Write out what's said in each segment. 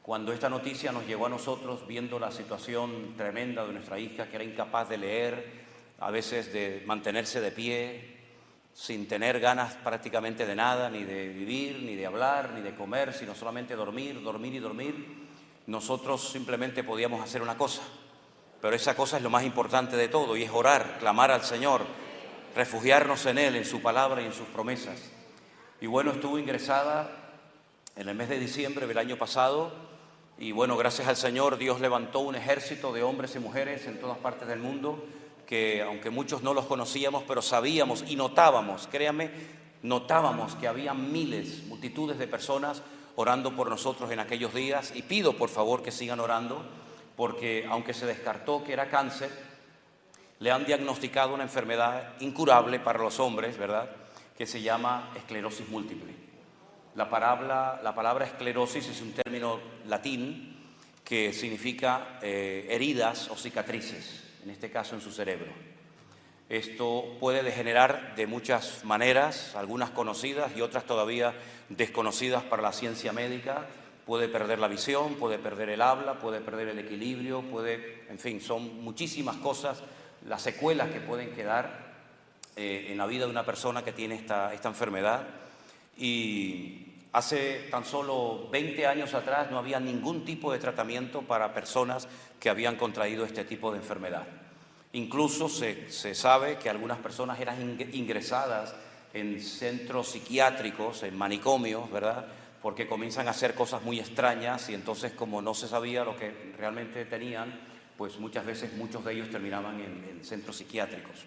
Cuando esta noticia nos llegó a nosotros, viendo la situación tremenda de nuestra hija, que era incapaz de leer, a veces de mantenerse de pie, sin tener ganas prácticamente de nada, ni de vivir, ni de hablar, ni de comer, sino solamente dormir, dormir y dormir, nosotros simplemente podíamos hacer una cosa, pero esa cosa es lo más importante de todo, y es orar, clamar al Señor, refugiarnos en Él, en su palabra y en sus promesas. Y bueno, estuvo ingresada en el mes de diciembre del año pasado, y bueno, gracias al Señor, Dios levantó un ejército de hombres y mujeres en todas partes del mundo, que aunque muchos no los conocíamos, pero sabíamos y notábamos, créanme, notábamos que había miles, multitudes de personas orando por nosotros en aquellos días, y pido por favor que sigan orando, porque aunque se descartó que era cáncer, le han diagnosticado una enfermedad incurable para los hombres, ¿verdad?, que se llama esclerosis múltiple. La palabra esclerosis es un término latín que significa heridas o cicatrices, en este caso en su cerebro. Esto puede degenerar de muchas maneras, algunas conocidas y otras todavía desconocidas para la ciencia médica. Puede perder la visión, puede perder el habla, puede perder el equilibrio, en fin, son muchísimas cosas las secuelas que pueden quedar en la vida de una persona que tiene esta enfermedad. Y hace tan solo 20 años atrás no había ningún tipo de tratamiento para personas que habían contraído este tipo de enfermedad. Incluso se sabe que algunas personas eran ingresadas en centros psiquiátricos, en manicomios, ¿verdad?, porque comienzan a hacer cosas muy extrañas, y entonces, como no se sabía lo que realmente tenían, pues muchas veces muchos de ellos terminaban en centros psiquiátricos.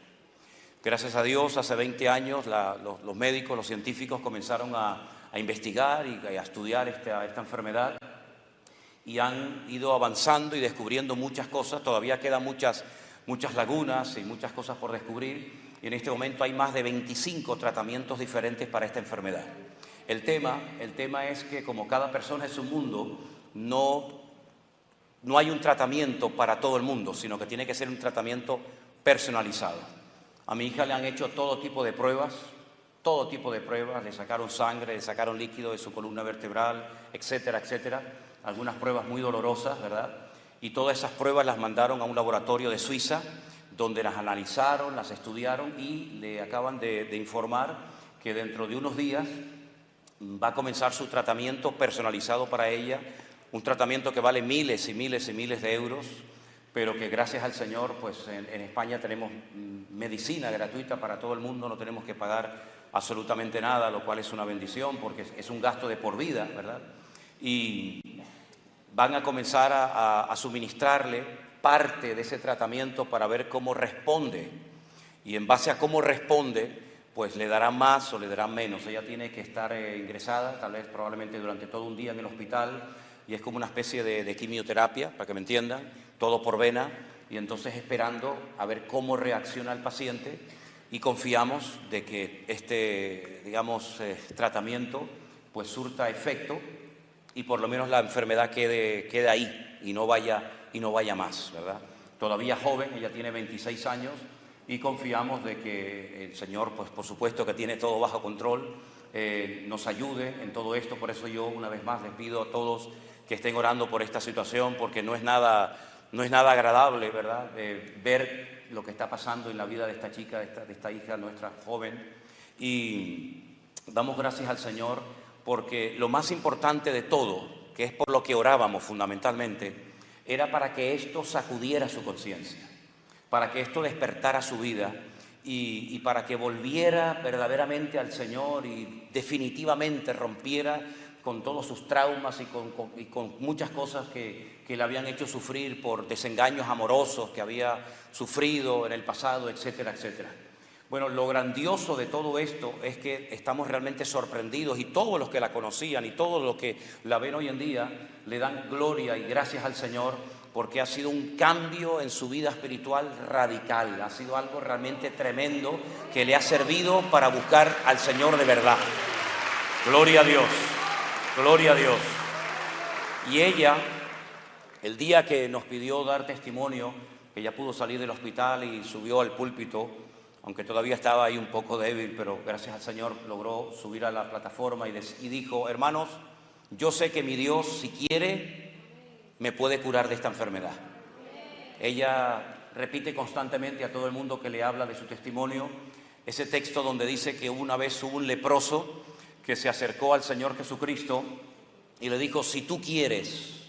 Gracias a Dios, hace 20 años los médicos, los científicos comenzaron a investigar y a estudiar esta enfermedad, y han ido avanzando y descubriendo muchas cosas. Todavía quedan muchas lagunas y muchas cosas por descubrir, y en este momento hay más de 25 tratamientos diferentes para esta enfermedad. El tema es que, como cada persona es un mundo, no hay un tratamiento para todo el mundo, sino que tiene que ser un tratamiento personalizado. A mi hija le han hecho todo tipo de pruebas, le sacaron sangre, le sacaron líquido de su columna vertebral, etcétera, etcétera. Algunas pruebas muy dolorosas, ¿verdad? Y todas esas pruebas las mandaron a un laboratorio de Suiza, donde las analizaron, las estudiaron, y le acaban de informar que dentro de unos días va a comenzar su tratamiento personalizado para ella, un tratamiento que vale miles y miles y miles de euros, pero que gracias al Señor, pues en España tenemos medicina gratuita para todo el mundo, no tenemos que pagar absolutamente nada, lo cual es una bendición, porque es un gasto de por vida, ¿verdad? Y van a comenzar a suministrarle parte de ese tratamiento para ver cómo responde, y en base a cómo responde, pues le darán más o le darán menos. Ella tiene que estar ingresada, tal vez probablemente durante todo un día en el hospital, y es como una especie de quimioterapia, para que me entiendan, todo por vena, y entonces esperando a ver cómo reacciona el paciente, y confiamos de que este, tratamiento pues surta efecto, y por lo menos la enfermedad quede ahí y no vaya más, ¿verdad? Todavía joven, ella tiene 26 años, y confiamos de que el Señor, pues por supuesto que tiene todo bajo control, nos ayude en todo esto. Por eso yo una vez más les pido a todos que estén orando por esta situación, porque no es nada agradable, ¿verdad?, ver lo que está pasando en la vida de esta chica, de esta hija nuestra joven. Y damos gracias al Señor, porque lo más importante de todo, que es por lo que orábamos fundamentalmente, era para que esto sacudiera su conciencia, para que esto despertara su vida, y para que volviera verdaderamente al Señor y definitivamente rompiera con todos sus traumas y con muchas cosas que le habían hecho sufrir por desengaños amorosos que había sufrido en el pasado, etcétera, etcétera. Bueno, lo grandioso de todo esto es que estamos realmente sorprendidos, y todos los que la conocían y todos los que la ven hoy en día le dan gloria y gracias al Señor, porque ha sido un cambio en su vida espiritual radical. Ha sido algo realmente tremendo que le ha servido para buscar al Señor de verdad. Gloria a Dios, gloria a Dios. Y ella, el día que nos pidió dar testimonio, que ya pudo salir del hospital y subió al púlpito, aunque todavía estaba ahí un poco débil, pero gracias al Señor logró subir a la plataforma y dijo: hermanos, yo sé que mi Dios, si quiere, me puede curar de esta enfermedad. Ella repite constantemente a todo el mundo que le habla de su testimonio ese texto donde dice que una vez hubo un leproso que se acercó al Señor Jesucristo y le dijo: si tú quieres,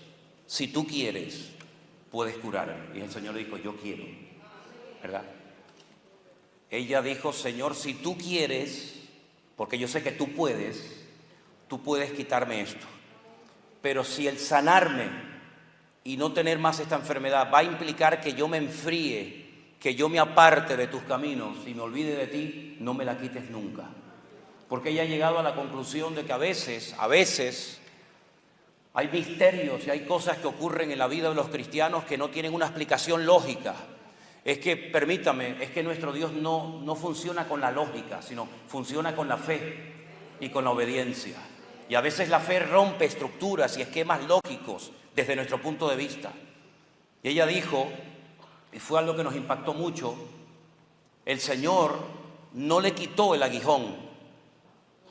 puedes curarme. Y el Señor le dijo: yo quiero, ¿verdad? Ella dijo: Señor, si tú quieres, porque yo sé que tú puedes quitarme esto. Pero si el sanarme y no tener más esta enfermedad va a implicar que yo me enfríe, que yo me aparte de tus caminos y me olvide de ti, no me la quites nunca. Porque ella ha llegado a la conclusión de que a veces hay misterios y hay cosas que ocurren en la vida de los cristianos que no tienen una explicación lógica. Es que, permítame, es que nuestro Dios no funciona con la lógica, sino funciona con la fe y con la obediencia. Y a veces la fe rompe estructuras y esquemas lógicos desde nuestro punto de vista. Y ella dijo, y fue algo que nos impactó mucho, el Señor no le quitó el aguijón,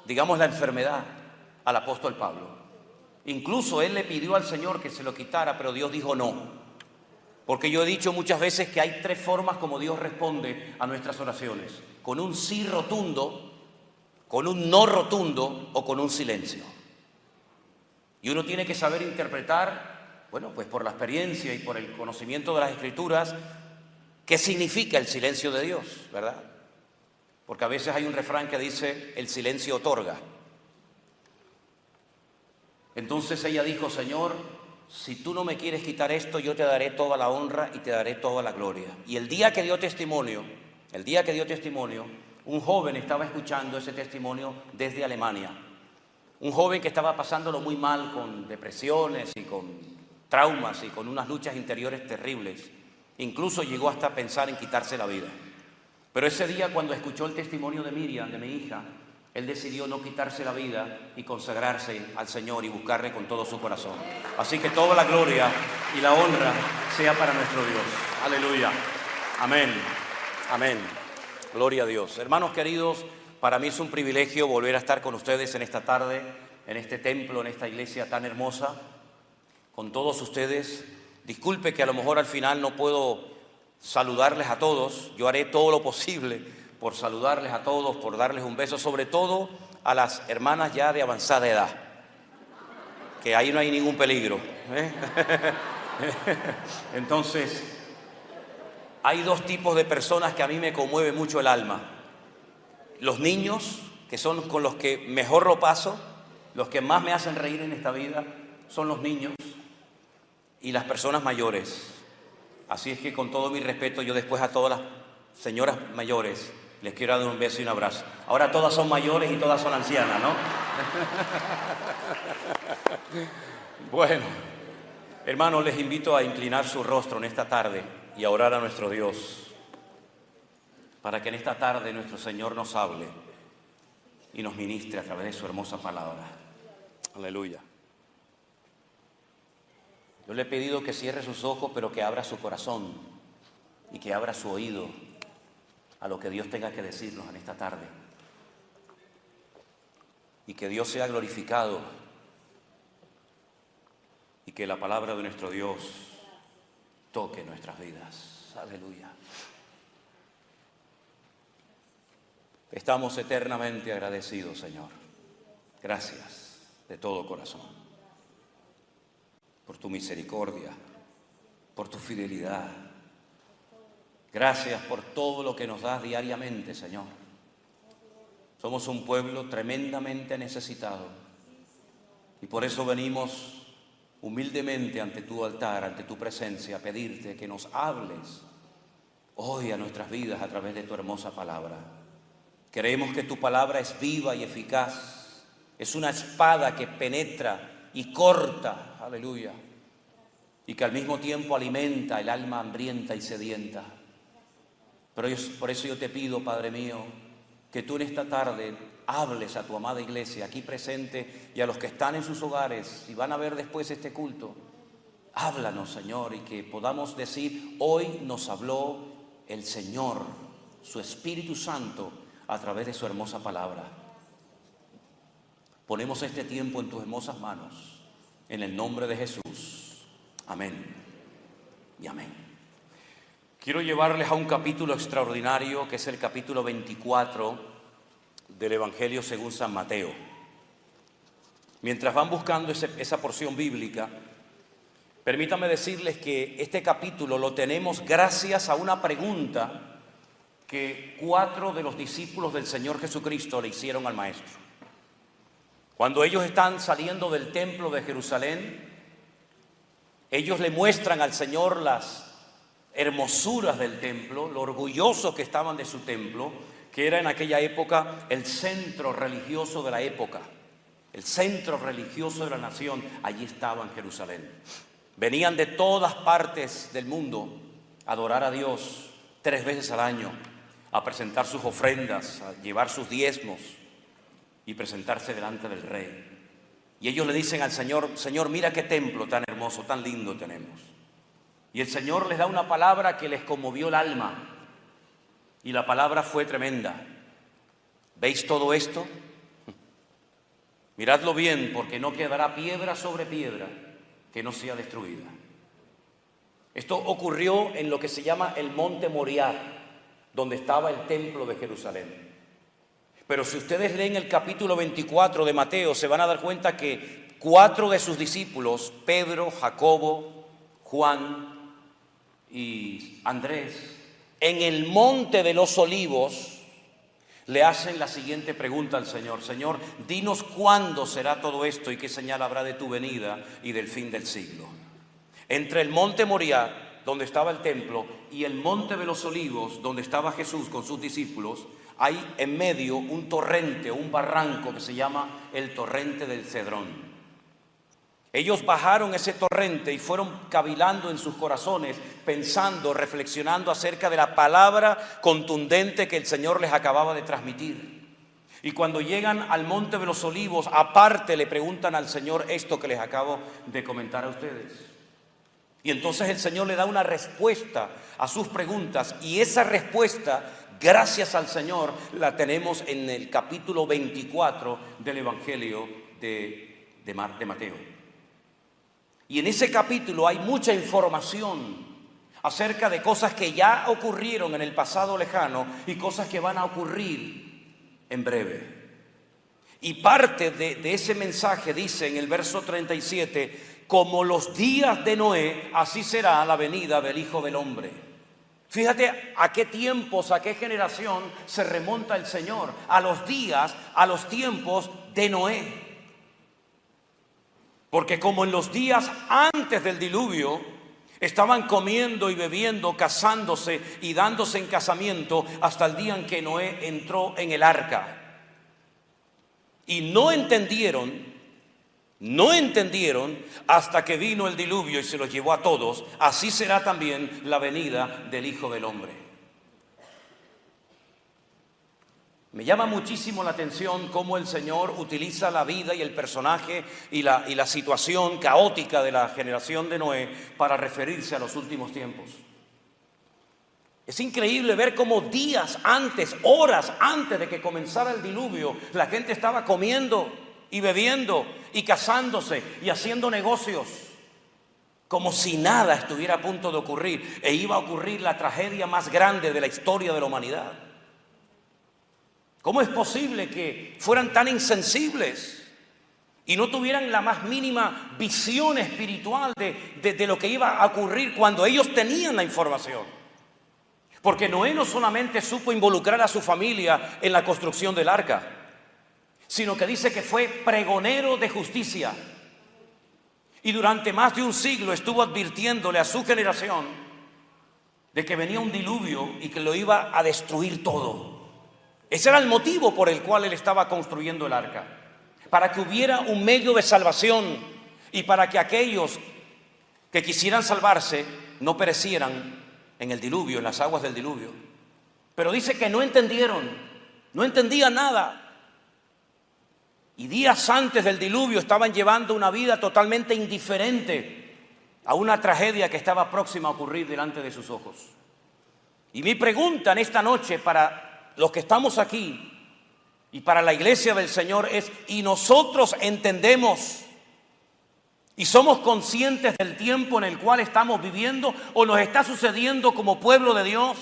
digamos la enfermedad, al apóstol Pablo. Incluso él le pidió al Señor que se lo quitara, pero Dios dijo no. Porque yo he dicho muchas veces que hay tres formas como Dios responde a nuestras oraciones: con un sí rotundo, con un no rotundo o con un silencio. Y uno tiene que saber interpretar, bueno, pues por la experiencia y por el conocimiento de las Escrituras, qué significa el silencio de Dios, ¿verdad? Porque a veces hay un refrán que dice: el silencio otorga. Entonces ella dijo: Señor, si tú no me quieres quitar esto, yo te daré toda la honra y te daré toda la gloria. Y el día que dio testimonio, un joven estaba escuchando ese testimonio desde Alemania. Un joven que estaba pasándolo muy mal, con depresiones y con traumas y con unas luchas interiores terribles. Incluso llegó hasta pensar en quitarse la vida. Pero ese día, cuando escuchó el testimonio de Miriam, de mi hija, él decidió no quitarse la vida y consagrarse al Señor y buscarle con todo su corazón. Así que toda la gloria y la honra sea para nuestro Dios. Aleluya. Amén. Amén. Gloria a Dios. Hermanos queridos, para mí es un privilegio volver a estar con ustedes en esta tarde, en este templo, en esta iglesia tan hermosa, con todos ustedes. Disculpe que a lo mejor al final no puedo saludarles a todos. Yo haré todo lo posible por saludarles a todos, por darles un beso, sobre todo a las hermanas ya de avanzada edad, que ahí no hay ningún peligro, ¿eh? Entonces, hay dos tipos de personas que a mí me conmueve mucho el alma: los niños, que son con los que mejor lo paso, los que más me hacen reír en esta vida, son los niños, y las personas mayores. Así es que, con todo mi respeto, yo después a todas las señoras mayores les quiero dar un beso y un abrazo. Ahora todas son mayores y todas son ancianas, ¿no? Bueno, hermanos, les invito a inclinar su rostro en esta tarde y a orar a nuestro Dios, para que en esta tarde nuestro Señor nos hable y nos ministre a través de su hermosa palabra. Aleluya. Yo le he pedido que cierre sus ojos, pero que abra su corazón y que abra su oído a lo que Dios tenga que decirnos en esta tarde. Y que Dios sea glorificado y que la palabra de nuestro Dios toque nuestras vidas. Aleluya. Estamos eternamente agradecidos, Señor. Gracias de todo corazón por tu misericordia, por tu fidelidad. Gracias por todo lo que nos das diariamente, Señor. Somos un pueblo tremendamente necesitado y por eso venimos humildemente ante tu altar, ante tu presencia, a pedirte que nos hables hoy a nuestras vidas a través de tu hermosa palabra. Creemos que tu palabra es viva y eficaz, es una espada que penetra y corta, aleluya, y que al mismo tiempo alimenta el alma hambrienta y sedienta. Pero por eso yo te pido, Padre mío, que tú en esta tarde hables a tu amada iglesia aquí presente y a los que están en sus hogares y van a ver después este culto. Háblanos, Señor, y que podamos decir: hoy nos habló el Señor, su Espíritu Santo, a través de su hermosa palabra. Ponemos este tiempo en tus hermosas manos, en el nombre de Jesús. Amén y amén. Quiero llevarles a un capítulo extraordinario que es el capítulo 24 del Evangelio según San Mateo. Mientras van buscando esa porción bíblica, permítanme decirles que este capítulo lo tenemos gracias a una pregunta que 4 de los discípulos del Señor Jesucristo le hicieron al Maestro. Cuando ellos están saliendo del templo de Jerusalén, ellos le muestran al Señor las hermosuras del templo, lo orgullosos que estaban de su templo, que era en aquella época el centro religioso de la época, el centro religioso de la nación. Allí estaba en Jerusalén. Venían de todas partes del mundo a adorar a Dios 3 veces al año, a presentar sus ofrendas, a llevar sus diezmos y presentarse delante del rey. Y ellos le dicen al Señor: Señor, mira qué templo tan hermoso, tan lindo tenemos. Y el Señor les da una palabra que les conmovió el alma. Y la palabra fue tremenda. ¿Veis todo esto? Miradlo bien, porque no quedará piedra sobre piedra que no sea destruida. Esto ocurrió en lo que se llama el Monte Moriah, donde estaba el templo de Jerusalén. Pero si ustedes leen el capítulo 24 de Mateo, se van a dar cuenta que 4 de sus discípulos, Pedro, Jacobo, Juan y Andrés, en el monte de los olivos, le hacen la siguiente pregunta al Señor: Señor, dinos cuándo será todo esto y qué señal habrá de tu venida y del fin del siglo. Entre el monte Moriah, donde estaba el templo, y el monte de los olivos, donde estaba Jesús con sus discípulos, hay en medio un torrente, un barranco que se llama el torrente del Cedrón. Ellos bajaron ese torrente y fueron cavilando en sus corazones, pensando, reflexionando acerca de la palabra contundente que el Señor les acababa de transmitir. Y cuando llegan al monte de los olivos, aparte le preguntan al Señor esto que les acabo de comentar a ustedes. Y entonces el Señor le da una respuesta a sus preguntas, y esa respuesta, gracias al Señor, la tenemos en el capítulo 24 del Evangelio de Mateo. Y en ese capítulo hay mucha información acerca de cosas que ya ocurrieron en el pasado lejano y cosas que van a ocurrir en breve. Y parte de ese mensaje dice en el verso 37: como los días de Noé, así será la venida del Hijo del Hombre. Fíjate a qué tiempos, a qué generación se remonta el Señor: a los días, a los tiempos de Noé. Porque como en los días antes del diluvio estaban comiendo y bebiendo, casándose y dándose en casamiento hasta el día en que Noé entró en el arca. Y no entendieron hasta que vino el diluvio y se los llevó a todos. Así será también la venida del Hijo del Hombre. Me llama muchísimo la atención cómo el Señor utiliza la vida y el personaje y la situación caótica de la generación de Noé para referirse a los últimos tiempos. Es increíble ver cómo días antes, horas antes de que comenzara el diluvio, la gente estaba comiendo y bebiendo y casándose y haciendo negocios, como si nada estuviera a punto de ocurrir, e iba a ocurrir la tragedia más grande de la historia de la humanidad. ¿Cómo es posible que fueran tan insensibles y no tuvieran la más mínima visión espiritual de lo que iba a ocurrir cuando ellos tenían la información? Porque Noé no solamente supo involucrar a su familia en la construcción del arca, sino que dice que fue pregonero de justicia. Y durante más de un siglo estuvo advirtiéndole a su generación de que venía un diluvio y que lo iba a destruir todo. Ese era el motivo por el cual él estaba construyendo el arca, para que hubiera un medio de salvación y para que aquellos que quisieran salvarse no perecieran en el diluvio, en las aguas del diluvio. Pero dice que no entendieron, no entendían nada. Y días antes del diluvio estaban llevando una vida totalmente indiferente a una tragedia que estaba próxima a ocurrir delante de sus ojos. Y mi pregunta en esta noche para los que estamos aquí y para la iglesia del Señor es: ¿y nosotros entendemos Y somos conscientes del tiempo en el cual estamos viviendo o nos está sucediendo como pueblo de Dios,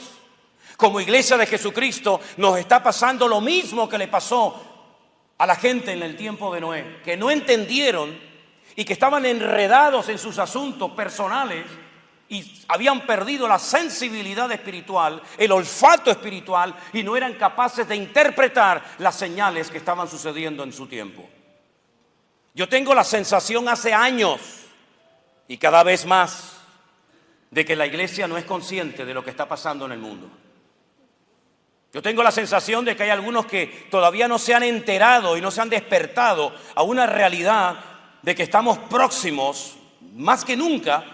como iglesia de Jesucristo. Nos está pasando lo mismo que le pasó a la gente en el tiempo de Noé, que no entendieron y que estaban enredados en sus asuntos personales y habían perdido la sensibilidad espiritual, el olfato espiritual, y no eran capaces de interpretar las señales que estaban sucediendo en su tiempo. Yo tengo la sensación hace años y cada vez más de que la iglesia no es consciente de lo que está pasando en el mundo. Yo tengo la sensación de que hay algunos que todavía no se han enterado y no se han despertado a una realidad de que estamos próximos, más que nunca,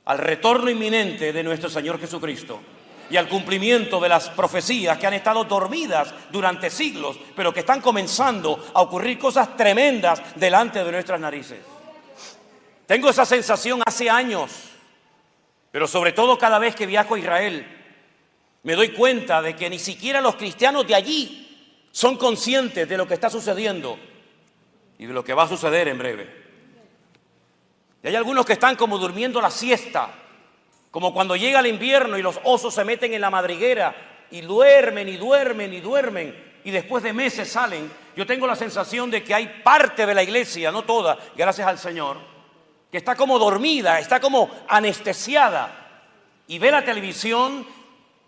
al retorno inminente de nuestro Señor Jesucristo y al cumplimiento de las profecías que han estado dormidas durante siglos, pero que están comenzando a ocurrir cosas tremendas delante de nuestras narices. Tengo esa sensación hace años, pero sobre todo cada vez que viajo a Israel, me doy cuenta de que ni siquiera los cristianos de allí son conscientes de lo que está sucediendo y de lo que va a suceder en breve. Y hay algunos que están como durmiendo la siesta, como cuando llega el invierno y los osos se meten en la madriguera y duermen y duermen y duermen y después de meses salen. Yo tengo la sensación de que hay parte de la iglesia, no toda, gracias al Señor, que está como dormida, está como anestesiada y ve la televisión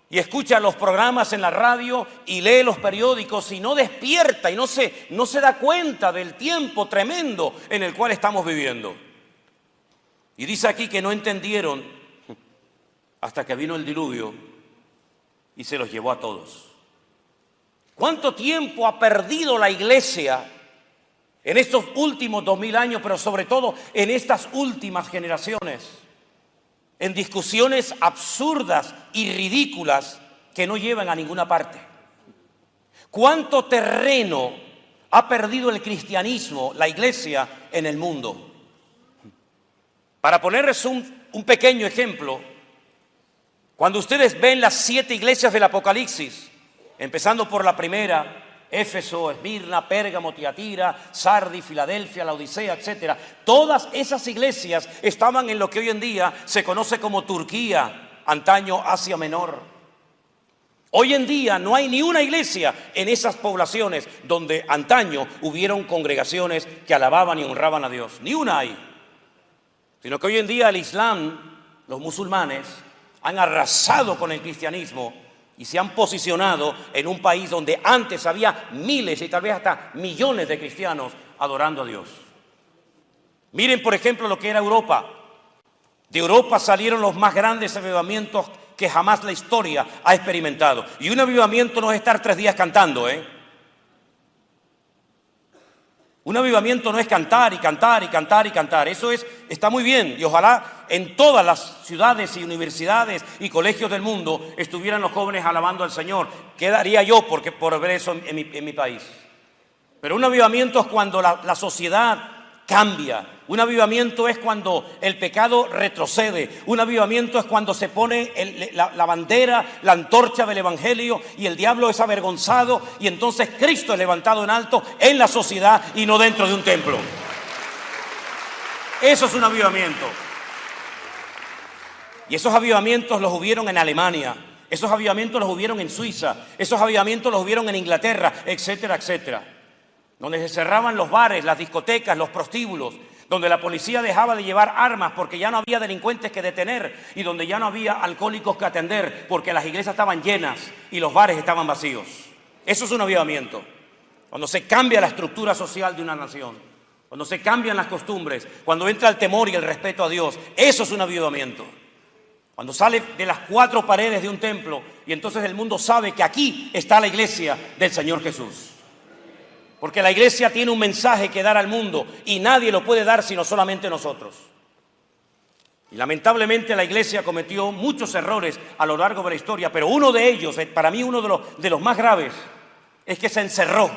y escucha los programas en la radio y lee los periódicos y no despierta y no se da cuenta del tiempo tremendo en el cual estamos viviendo. Y dice aquí que no entendieron hasta que vino el diluvio y se los llevó a todos. ¿Cuánto tiempo ha perdido la iglesia en estos últimos 2000 años, pero sobre todo en estas últimas generaciones? En discusiones absurdas y ridículas que no llevan a ninguna parte. ¿Cuánto terreno ha perdido el cristianismo, la iglesia, en el mundo? Para ponerles un pequeño ejemplo, cuando ustedes ven las 7 iglesias del Apocalipsis, empezando por la primera, Éfeso, Esmirna, Pérgamo, Tiatira, Sardis, Filadelfia, Laodicea, etc. Todas esas iglesias estaban en lo que hoy en día se conoce como Turquía, antaño Asia Menor. Hoy en día no hay ni una iglesia en esas poblaciones donde antaño hubieron congregaciones que alababan y honraban a Dios. Ni una hay. Sino que hoy en día el Islam, los musulmanes, han arrasado con el cristianismo y se han posicionado en un país donde antes había miles y tal vez hasta millones de cristianos adorando a Dios. Miren, por ejemplo, lo que era Europa. De Europa salieron los más grandes avivamientos que jamás la historia ha experimentado. Y un avivamiento no es estar 3 días cantando, Un avivamiento no es cantar y cantar y cantar y cantar. Eso está muy bien y ojalá en todas las ciudades y universidades y colegios del mundo estuvieran los jóvenes alabando al Señor. ¿Qué daría yo por ver eso en mi país? Pero un avivamiento es cuando la sociedad cambia. Un avivamiento es cuando el pecado retrocede. Un avivamiento es cuando se pone la bandera, la antorcha del evangelio y el diablo es avergonzado y entonces Cristo es levantado en alto en la sociedad y no dentro de un templo. Eso es un avivamiento. Y esos avivamientos los hubieron en Alemania, esos avivamientos los hubieron en Suiza, esos avivamientos los hubieron en Inglaterra, etcétera, etcétera. Donde se cerraban los bares, las discotecas, los prostíbulos, donde la policía dejaba de llevar armas porque ya no había delincuentes que detener y donde ya no había alcohólicos que atender porque las iglesias estaban llenas y los bares estaban vacíos. Eso es un avivamiento. Cuando se cambia la estructura social de una nación, cuando se cambian las costumbres, cuando entra el temor y el respeto a Dios, eso es un avivamiento. Cuando sale de las 4 paredes de un templo y entonces el mundo sabe que aquí está la iglesia del Señor Jesús. Porque la iglesia tiene un mensaje que dar al mundo y nadie lo puede dar sino solamente nosotros. Y lamentablemente la iglesia cometió muchos errores a lo largo de la historia, pero uno de ellos, para mí uno de los más graves, es que se encerró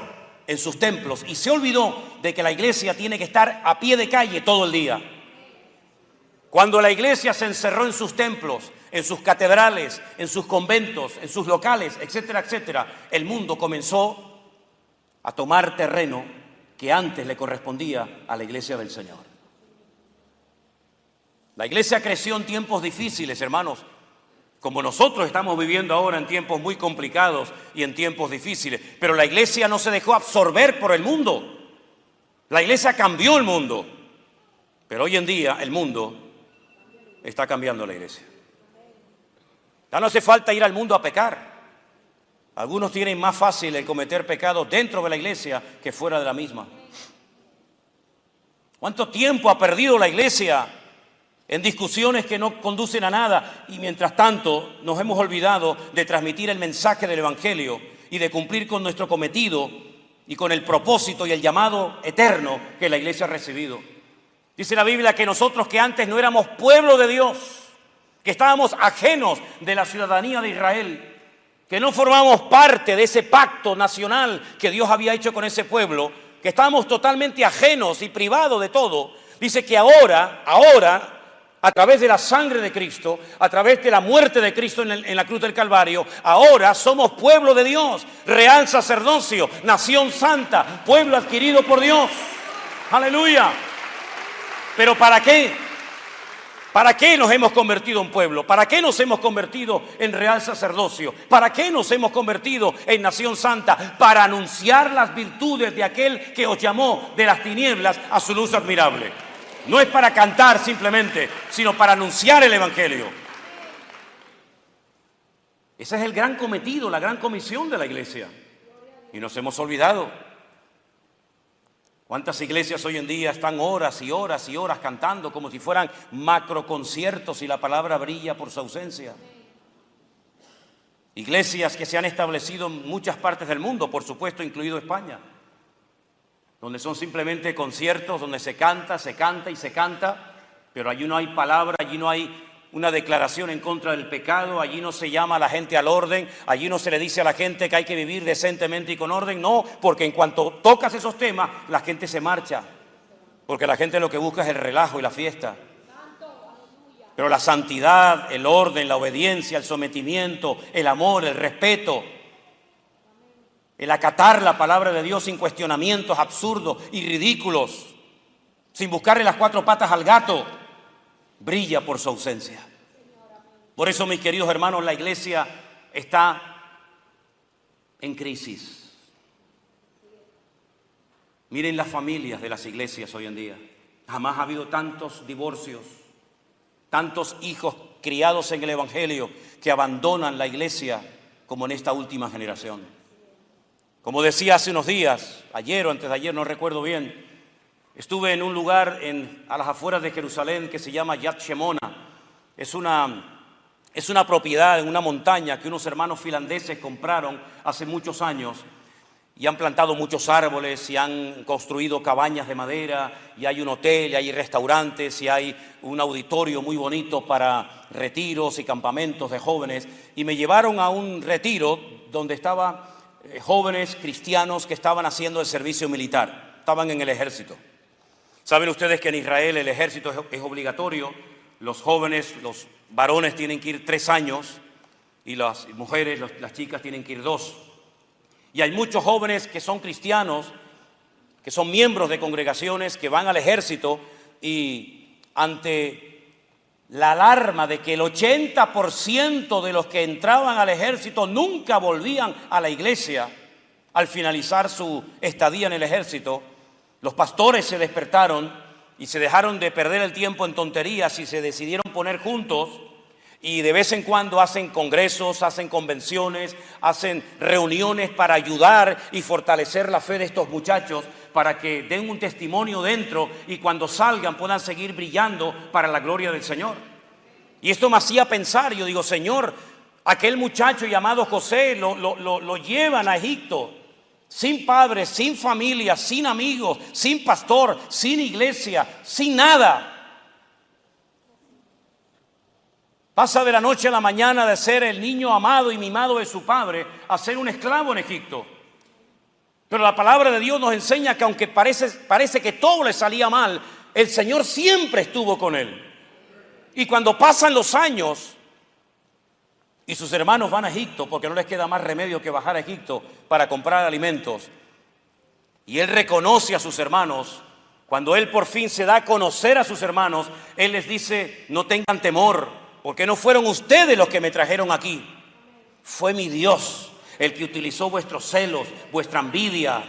en sus templos y se olvidó de que la iglesia tiene que estar a pie de calle todo el día. Cuando la iglesia se encerró en sus templos, en sus catedrales, en sus conventos, en sus locales, etcétera, etcétera, el mundo comenzó a tomar terreno que antes le correspondía a la iglesia del Señor. La iglesia creció en tiempos difíciles, hermanos, como nosotros estamos viviendo ahora en tiempos muy complicados y en tiempos difíciles. Pero la iglesia no se dejó absorber por el mundo. La iglesia cambió el mundo. Pero hoy en día el mundo está cambiando la iglesia. Ya no hace falta ir al mundo a pecar. Algunos tienen más fácil el cometer pecados dentro de la iglesia que fuera de la misma. ¿Cuánto tiempo ha perdido la iglesia en discusiones que no conducen a nada? Y mientras tanto nos hemos olvidado de transmitir el mensaje del Evangelio y de cumplir con nuestro cometido y con el propósito y el llamado eterno que la iglesia ha recibido. Dice la Biblia que nosotros, que antes no éramos pueblo de Dios, que estábamos ajenos de la ciudadanía de Israel, que no formábamos parte de ese pacto nacional que Dios había hecho con ese pueblo, que estábamos totalmente ajenos y privados de todo. Dice que ahora, a través de la sangre de Cristo, a través de la muerte de Cristo en la cruz del Calvario, ahora somos pueblo de Dios, real sacerdocio, nación santa, pueblo adquirido por Dios. ¡Aleluya! ¿Pero para qué? ¿Para qué nos hemos convertido en pueblo? ¿Para qué nos hemos convertido en real sacerdocio? ¿Para qué nos hemos convertido en nación santa? Para anunciar las virtudes de aquel que os llamó de las tinieblas a su luz admirable. No es para cantar simplemente, sino para anunciar el Evangelio. Ese es el gran cometido, la gran comisión de la iglesia. Y nos hemos olvidado. ¿Cuántas iglesias hoy en día están horas y horas y horas cantando como si fueran macroconciertos y la palabra brilla por su ausencia? Iglesias que se han establecido en muchas partes del mundo, por supuesto, incluido España, donde son simplemente conciertos donde se canta y se canta, pero allí no hay palabra, allí no hay una declaración en contra del pecado, allí no se llama a la gente al orden, allí no se le dice a la gente que hay que vivir decentemente y con orden, no, porque en cuanto tocas esos temas, la gente se marcha, porque la gente lo que busca es el relajo y la fiesta. Pero la santidad, el orden, la obediencia, el sometimiento, el amor, el respeto, el acatar la palabra de Dios sin cuestionamientos absurdos y ridículos, sin buscarle las cuatro patas al gato, brilla por su ausencia. Por eso, mis queridos hermanos, la iglesia está en crisis. Miren las familias de las iglesias hoy en día. Jamás ha habido tantos divorcios, tantos hijos criados en el Evangelio que abandonan la iglesia como en esta última generación. Como decía hace unos días, ayer o antes de ayer, no recuerdo bien, estuve en un lugar a las afueras de Jerusalén que se llama Yad Shemona. Es una propiedad en una montaña que unos hermanos finlandeses compraron hace muchos años y han plantado muchos árboles y han construido cabañas de madera y hay un hotel y hay restaurantes y hay un auditorio muy bonito para retiros y campamentos de jóvenes. Y me llevaron a un retiro donde estaban jóvenes cristianos que estaban haciendo el servicio militar, estaban en el ejército. Saben ustedes que en Israel el ejército es obligatorio. Los jóvenes, los varones tienen que ir 3 años y las mujeres, las chicas tienen que ir 2. Y hay muchos jóvenes que son cristianos, que son miembros de congregaciones, que van al ejército y ante la alarma de que el 80% de los que entraban al ejército nunca volvían a la iglesia al finalizar su estadía en el ejército, los pastores se despertaron y se dejaron de perder el tiempo en tonterías y se decidieron poner juntos y de vez en cuando hacen congresos, hacen convenciones, hacen reuniones para ayudar y fortalecer la fe de estos muchachos para que den un testimonio dentro y cuando salgan puedan seguir brillando para la gloria del Señor. Y esto me hacía pensar, yo digo, Señor, aquel muchacho llamado José lo llevan a Egipto, sin padres, sin familia, sin amigos, sin pastor, sin iglesia, sin nada. Pasa de la noche a la mañana de ser el niño amado y mimado de su padre a ser un esclavo en Egipto. Pero la palabra de Dios nos enseña que aunque parece que todo le salía mal, el Señor siempre estuvo con él. Y cuando pasan los años y sus hermanos van a Egipto, porque no les queda más remedio que bajar a Egipto para comprar alimentos, y él reconoce a sus hermanos, Cuando Él por fin se da a conocer a sus hermanos, Él les dice: no tengan temor, porque no fueron ustedes los que me trajeron aquí. Fue mi Dios el que utilizó vuestros celos, vuestra envidia,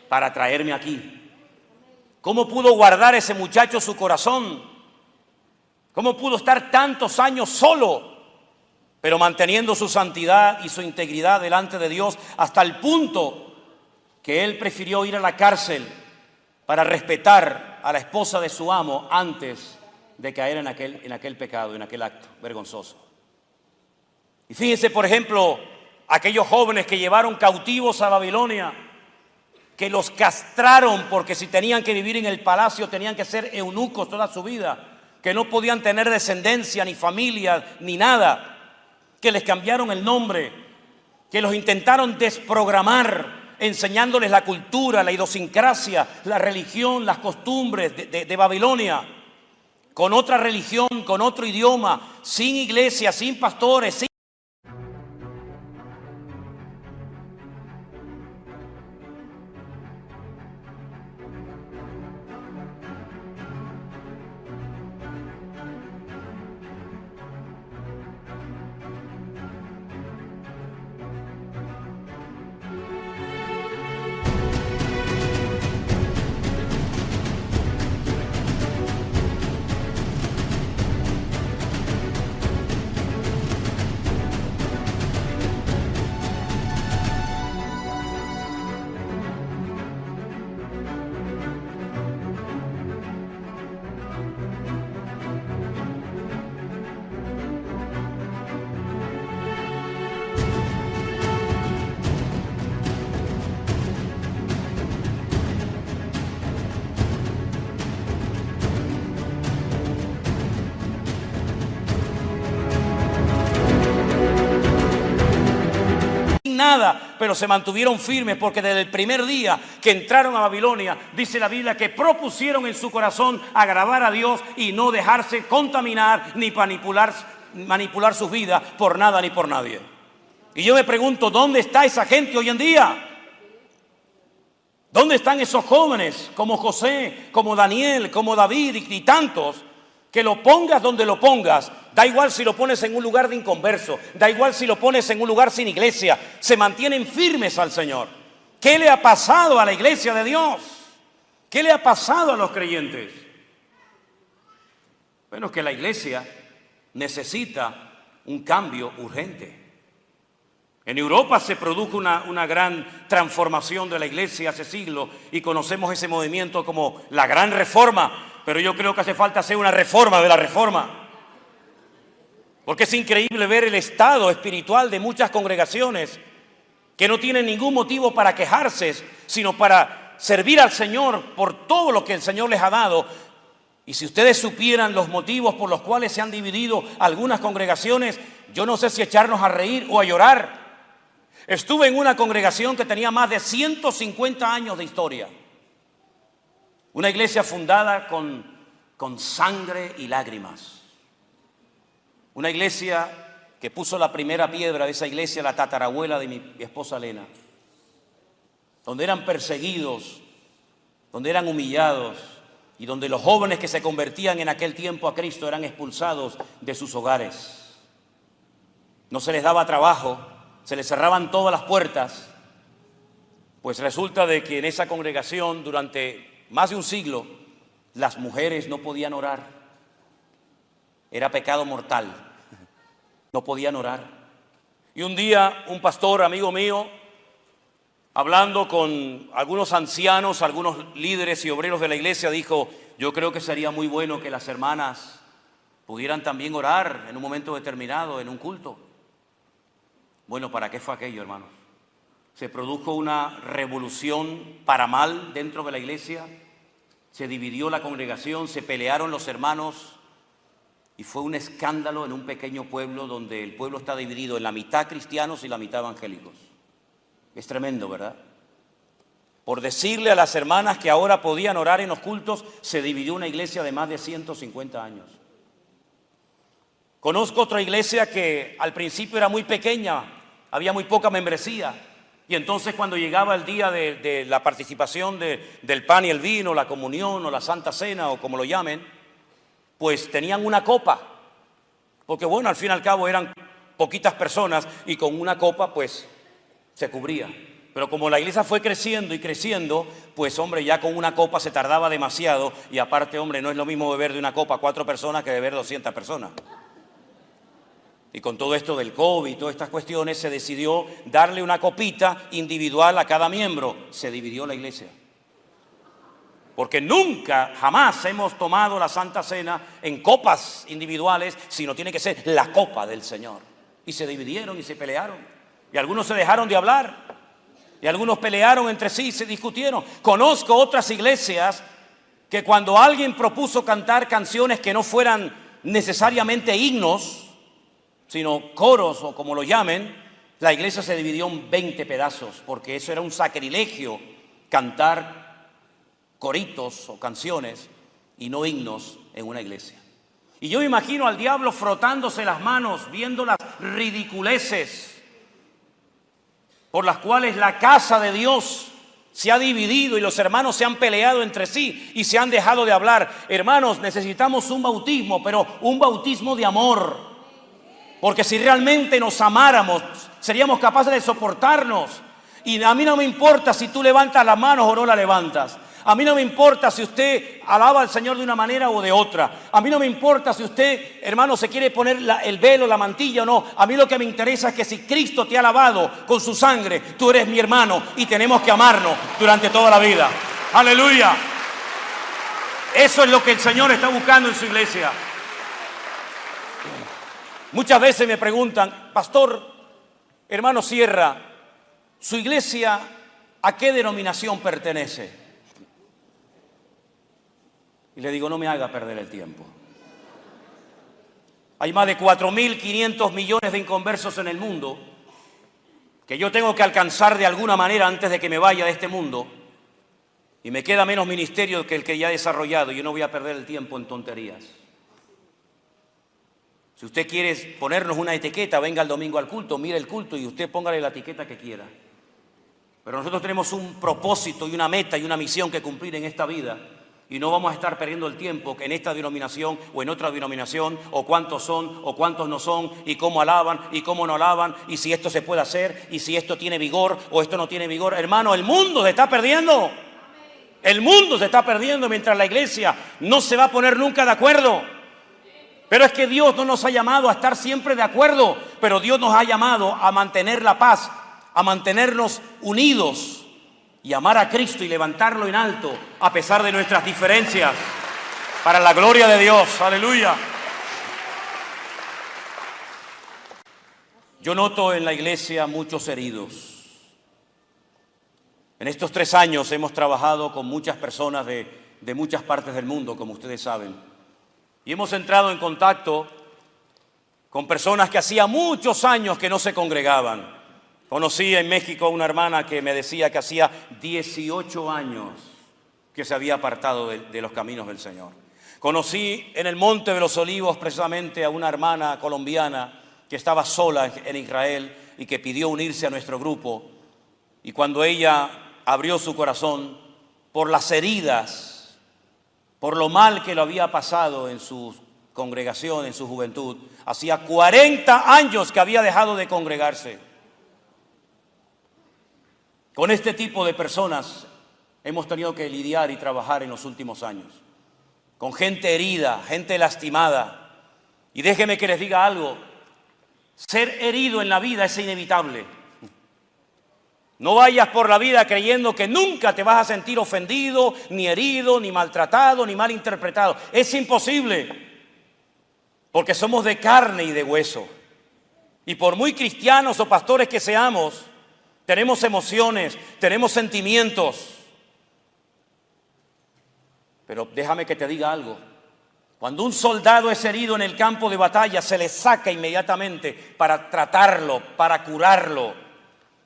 para traerme aquí. ¿Cómo pudo guardar ese muchacho su corazón? ¿Cómo pudo estar tantos años solo, pero manteniendo su santidad y su integridad delante de Dios, hasta el punto que él prefirió ir a la cárcel para respetar a la esposa de su amo antes de caer en aquel pecado, en aquel acto vergonzoso? Y fíjense, por ejemplo, aquellos jóvenes que llevaron cautivos a Babilonia, que los castraron porque si tenían que vivir en el palacio tenían que ser eunucos toda su vida, que no podían tener descendencia, ni familia, ni nada, que les cambiaron el nombre, que los intentaron desprogramar, enseñándoles la cultura, la idiosincrasia, la religión, las costumbres de Babilonia, con otra religión, con otro idioma, sin iglesia, sin pastores, sin... nada, pero se mantuvieron firmes, porque desde el primer día que entraron a Babilonia, dice la Biblia que propusieron en su corazón agradar a Dios y no dejarse contaminar ni manipular sus vidas por nada ni por nadie. Y yo me pregunto, ¿dónde está esa gente hoy en día? ¿Dónde están esos jóvenes como José, como Daniel, como David y tantos? Que lo pongas donde lo pongas, da igual si lo pones en un lugar de inconverso, da igual si lo pones en un lugar sin iglesia, se mantienen firmes al Señor. ¿Qué le ha pasado a la iglesia de Dios? ¿Qué le ha pasado a los creyentes? Bueno, que la iglesia necesita un cambio urgente. En Europa se produjo una gran transformación de la iglesia hace siglos y conocemos ese movimiento como la Gran Reforma. Pero yo creo que hace falta hacer una reforma de la reforma. Porque es increíble ver el estado espiritual de muchas congregaciones que no tienen ningún motivo para quejarse, sino para servir al Señor por todo lo que el Señor les ha dado. Y si ustedes supieran los motivos por los cuales se han dividido algunas congregaciones, yo no sé si echarnos a reír o a llorar. Estuve en una congregación que tenía más de 150 años de historia. Una iglesia fundada con sangre y lágrimas. Una iglesia que puso la primera piedra de esa iglesia, la tatarabuela de mi esposa Elena. Donde eran perseguidos, donde eran humillados y donde los jóvenes que se convertían en aquel tiempo a Cristo eran expulsados de sus hogares. No se les daba trabajo, se les cerraban todas las puertas. Pues resulta de que en esa congregación durante más de un siglo, las mujeres no podían orar. Era pecado mortal. No podían orar. Y un día, un pastor, amigo mío, hablando con algunos ancianos, algunos líderes y obreros de la iglesia, dijo: yo creo que sería muy bueno que las hermanas pudieran también orar en un momento determinado, en un culto. Bueno, ¿para qué fue aquello, hermanos? Se produjo una revolución para mal dentro de la iglesia, se dividió la congregación, se pelearon los hermanos y fue un escándalo en un pequeño pueblo donde el pueblo está dividido en la mitad cristianos y la mitad evangélicos. Es tremendo, ¿verdad? Por decirle a las hermanas que ahora podían orar en los cultos, se dividió una iglesia de más de 150 años. Conozco otra iglesia que al principio era muy pequeña, había muy poca membresía, Y entonces cuando llegaba el día de la participación del pan y el vino, la comunión o la Santa Cena o como lo llamen, pues tenían una copa. Porque bueno, al fin y al cabo eran poquitas personas y con una copa pues se cubría. Pero como la iglesia fue creciendo y creciendo, pues hombre, ya con una copa se tardaba demasiado. Y aparte, hombre, no es lo mismo beber de una copa a 4 personas que beber 200 personas. Y con todo esto del COVID y todas estas cuestiones, se decidió darle una copita individual a cada miembro. Se dividió la iglesia. Porque nunca, jamás hemos tomado la Santa Cena en copas individuales, sino tiene que ser la copa del Señor. Y se dividieron y se pelearon. Y algunos se dejaron de hablar. Y algunos pelearon entre sí y se discutieron. Conozco otras iglesias que cuando alguien propuso cantar canciones que no fueran necesariamente himnos, sino coros o como lo llamen, la iglesia se dividió en 20 pedazos, porque eso era un sacrilegio, cantar coritos o canciones y no himnos en una iglesia. Y yo imagino al diablo frotándose las manos, viendo las ridiculeces por las cuales la casa de Dios se ha dividido y los hermanos se han peleado entre sí y se han dejado de hablar. Hermanos, necesitamos un bautismo, pero un bautismo de amor. Porque si realmente nos amáramos, seríamos capaces de soportarnos. Y a mí no me importa si tú levantas las manos o no las levantas. A mí no me importa si usted alaba al Señor de una manera o de otra. A mí no me importa si usted, hermano, se quiere poner el velo, la mantilla o no. A mí lo que me interesa es que si Cristo te ha lavado con su sangre, tú eres mi hermano y tenemos que amarnos durante toda la vida. ¡Aleluya! Eso es lo que el Señor está buscando en su iglesia. Muchas veces me preguntan, pastor, hermano Sierra, ¿su iglesia a qué denominación pertenece? Y le digo, no me haga perder el tiempo. Hay más de 4.500 millones de inconversos en el mundo que yo tengo que alcanzar de alguna manera antes de que me vaya de este mundo. Y me queda menos ministerio que el que ya he desarrollado. Yo no voy a perder el tiempo en tonterías. Si usted quiere ponernos una etiqueta, venga el domingo al culto, mire el culto y usted póngale la etiqueta que quiera. Pero nosotros tenemos un propósito y una meta y una misión que cumplir en esta vida. Y no vamos a estar perdiendo el tiempo que en esta denominación o en otra denominación, o cuántos son o cuántos no son, y cómo alaban y cómo no alaban, y si esto se puede hacer, y si esto tiene vigor o esto no tiene vigor. Hermano, el mundo se está perdiendo. El mundo se está perdiendo mientras la iglesia no se va a poner nunca de acuerdo. Pero es que Dios no nos ha llamado a estar siempre de acuerdo, pero Dios nos ha llamado a mantener la paz, a mantenernos unidos y amar a Cristo y levantarlo en alto a pesar de nuestras diferencias, para la gloria de Dios. Aleluya. Yo noto en la iglesia muchos heridos. En estos 3 años hemos trabajado con muchas personas de muchas partes del mundo, como ustedes saben. Y hemos entrado en contacto con personas que hacía muchos años que no se congregaban. Conocí en México a una hermana que me decía que hacía 18 años que se había apartado de los caminos del Señor. Conocí en el Monte de los Olivos precisamente a una hermana colombiana que estaba sola en Israel y que pidió unirse a nuestro grupo. Y cuando ella abrió su corazón por las heridas, por lo mal que lo había pasado en su congregación, en su juventud, hacía 40 años que había dejado de congregarse. Con este tipo de personas hemos tenido que lidiar y trabajar en los últimos años. Con gente herida, gente lastimada. Y déjenme que les diga algo. Ser herido en la vida es inevitable. No vayas por la vida creyendo que nunca te vas a sentir ofendido, ni herido, ni maltratado, ni malinterpretado. Es imposible. Porque somos de carne y de hueso. Y por muy cristianos o pastores que seamos, tenemos emociones, tenemos sentimientos. Pero déjame que te diga algo. Cuando un soldado es herido en el campo de batalla, se le saca inmediatamente para tratarlo, para curarlo,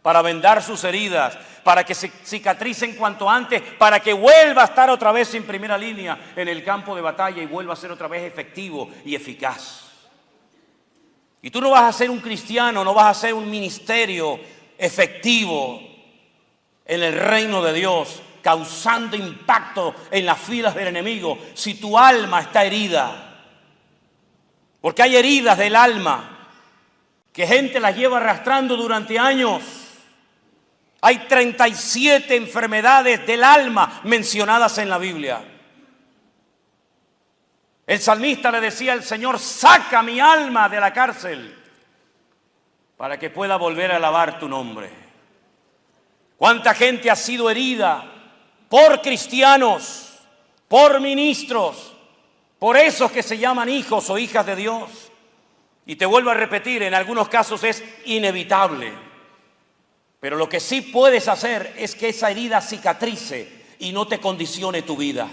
para vendar sus heridas, para que se cicatricen cuanto antes, para que vuelva a estar otra vez en primera línea en el campo de batalla y vuelva a ser otra vez efectivo y eficaz. Y tú no vas a ser un cristiano, no vas a ser un ministerio efectivo en el reino de Dios, causando impacto en las filas del enemigo, si tu alma está herida. Porque hay heridas del alma que gente las lleva arrastrando durante años. Hay 37 enfermedades del alma mencionadas en la Biblia. El salmista le decía al Señor: saca mi alma de la cárcel para que pueda volver a alabar tu nombre. ¿Cuánta gente ha sido herida por cristianos, por ministros, por esos que se llaman hijos o hijas de Dios? Y te vuelvo a repetir, en algunos casos es inevitable. Pero lo que sí puedes hacer es que esa herida cicatrice y no te condicione tu vida.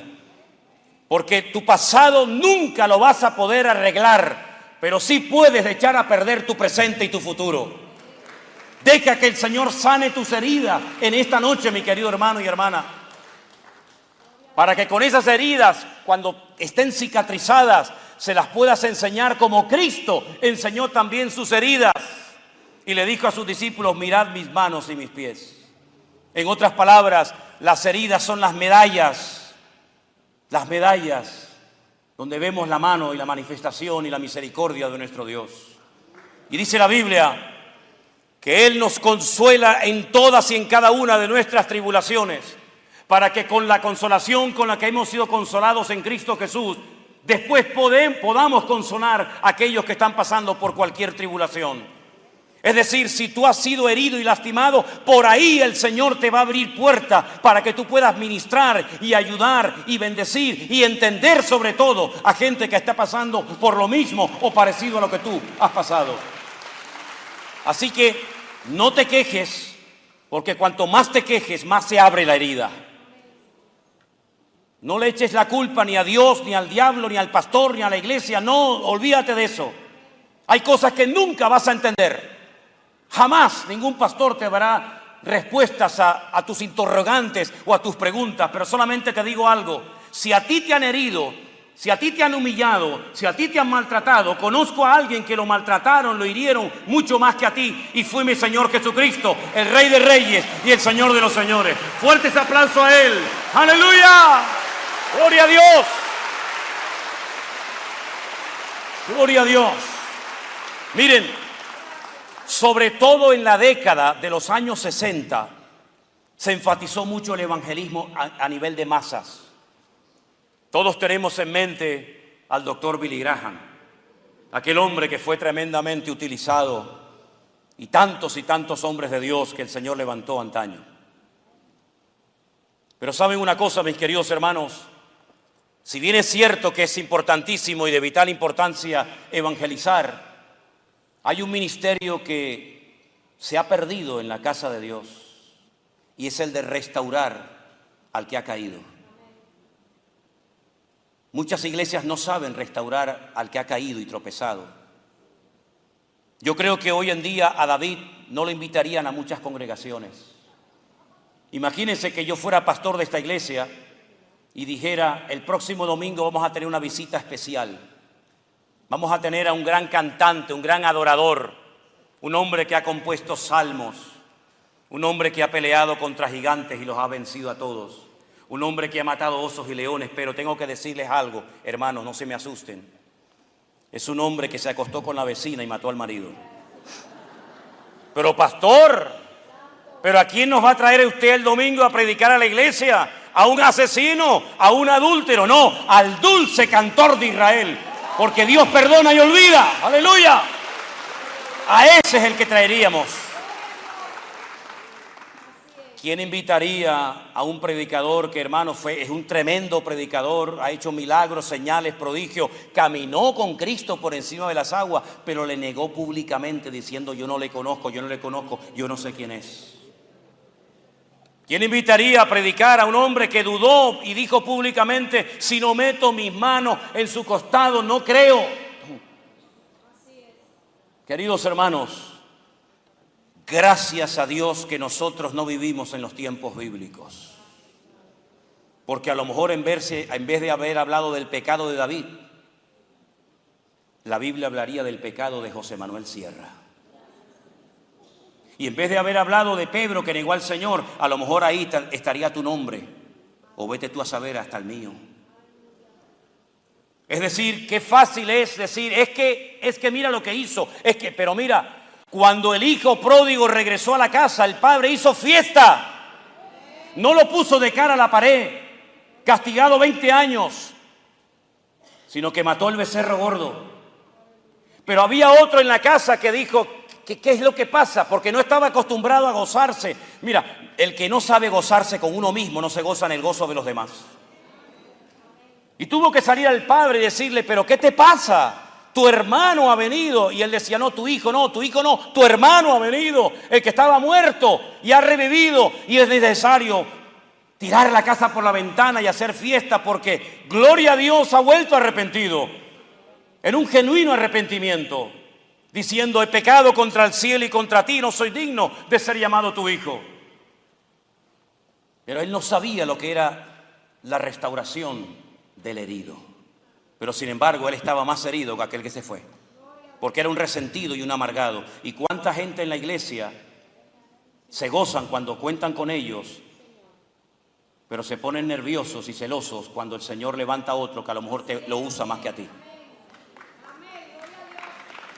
Porque tu pasado nunca lo vas a poder arreglar, pero sí puedes echar a perder tu presente y tu futuro. Deja que el Señor sane tus heridas en esta noche, mi querido hermano y hermana. Para que con esas heridas, cuando estén cicatrizadas, se las puedas enseñar como Cristo enseñó también sus heridas. Y le dijo a sus discípulos: mirad mis manos y mis pies. En otras palabras, las heridas son las medallas donde vemos la mano y la manifestación y la misericordia de nuestro Dios. Y dice la Biblia que Él nos consuela en todas y en cada una de nuestras tribulaciones, para que con la consolación con la que hemos sido consolados en Cristo Jesús, después podamos consolar a aquellos que están pasando por cualquier tribulación. Es decir, si tú has sido herido y lastimado, por ahí el Señor te va a abrir puertas para que tú puedas ministrar y ayudar y bendecir y entender sobre todo a gente que está pasando por lo mismo o parecido a lo que tú has pasado. Así que no te quejes, porque cuanto más te quejes, más se abre la herida. No le eches la culpa ni a Dios, ni al diablo, ni al pastor, ni a la iglesia. No, olvídate de eso. Hay cosas que nunca vas a entender. Jamás ningún pastor te dará respuestas a tus interrogantes o a tus preguntas, pero solamente te digo algo: si a ti te han herido, si a ti te han humillado, si a ti te han maltratado, conozco a alguien que lo maltrataron, lo hirieron mucho más que a ti, y fue mi Señor Jesucristo, el Rey de Reyes y el Señor de los Señores. Fuertes aplausos a Él. ¡Aleluya! ¡Gloria a Dios! ¡Gloria a Dios! Miren, sobre todo en la década de los años 60, se enfatizó mucho el evangelismo a nivel de masas. Todos tenemos en mente al doctor Billy Graham, aquel hombre que fue tremendamente utilizado, y tantos hombres de Dios que el Señor levantó antaño. Pero ¿saben una cosa, mis queridos hermanos? Si bien es cierto que es importantísimo y de vital importancia evangelizar, hay un ministerio que se ha perdido en la casa de Dios, y es el de restaurar al que ha caído. Muchas iglesias no saben restaurar al que ha caído y tropezado. Yo creo que hoy en día a David no lo invitarían a muchas congregaciones. Imagínense que yo fuera pastor de esta iglesia y dijera: el próximo domingo vamos a tener una visita especial. Vamos a tener a un gran cantante, un gran adorador, un hombre que ha compuesto salmos, un hombre que ha peleado contra gigantes y los ha vencido a todos, un hombre que ha matado osos y leones. Pero tengo que decirles algo, hermanos, no se me asusten. Es un hombre que se acostó con la vecina y mató al marido. Pero pastor, ¿pero a quién nos va a traer usted el domingo a predicar a la iglesia? ¿A un asesino? ¿A un adúltero? No, al dulce cantor de Israel. Porque Dios perdona y olvida. ¡Aleluya! A ese es el que traeríamos. ¿Quién invitaría a un predicador que, hermano, es un tremendo predicador, ha hecho milagros, señales, prodigios, caminó con Cristo por encima de las aguas, pero le negó públicamente diciendo: yo no le conozco, yo no sé quién es? ¿Quién invitaría a predicar a un hombre que dudó y dijo públicamente: si no meto mis manos en su costado, no creo? Queridos hermanos, gracias a Dios que nosotros no vivimos en los tiempos bíblicos. Porque a lo mejor en vez de haber hablado del pecado de David, la Biblia hablaría del pecado de José Manuel Sierra. Y en vez de haber hablado de Pedro que negó al Señor, a lo mejor ahí estaría tu nombre. O vete tú a saber hasta el mío. Es decir, qué fácil es decir, es que mira lo que hizo. Pero mira, cuando el hijo pródigo regresó a la casa, el padre hizo fiesta. No lo puso de cara a la pared, castigado 20 años, sino que mató el becerro gordo. Pero había otro en la casa que dijo, ¿qué es lo que pasa? Porque no estaba acostumbrado a gozarse. Mira, el que no sabe gozarse con uno mismo no se goza en el gozo de los demás. Y tuvo que salir al padre y decirle, ¿pero qué te pasa? Tu hermano ha venido. Y él decía, no, tu hijo no, tu hermano ha venido, el que estaba muerto y ha revivido. Y es necesario tirar la casa por la ventana y hacer fiesta porque, gloria a Dios, ha vuelto arrepentido. En un genuino arrepentimiento, diciendo, he pecado contra el cielo y contra ti, no soy digno de ser llamado tu hijo. Pero él no sabía lo que era la restauración del herido. Pero sin embargo, él estaba más herido que aquel que se fue, porque era un resentido y un amargado. ¿Y cuánta gente en la iglesia se gozan cuando cuentan con ellos, pero se ponen nerviosos y celosos cuando el Señor levanta a otro que a lo mejor lo usa más que a ti?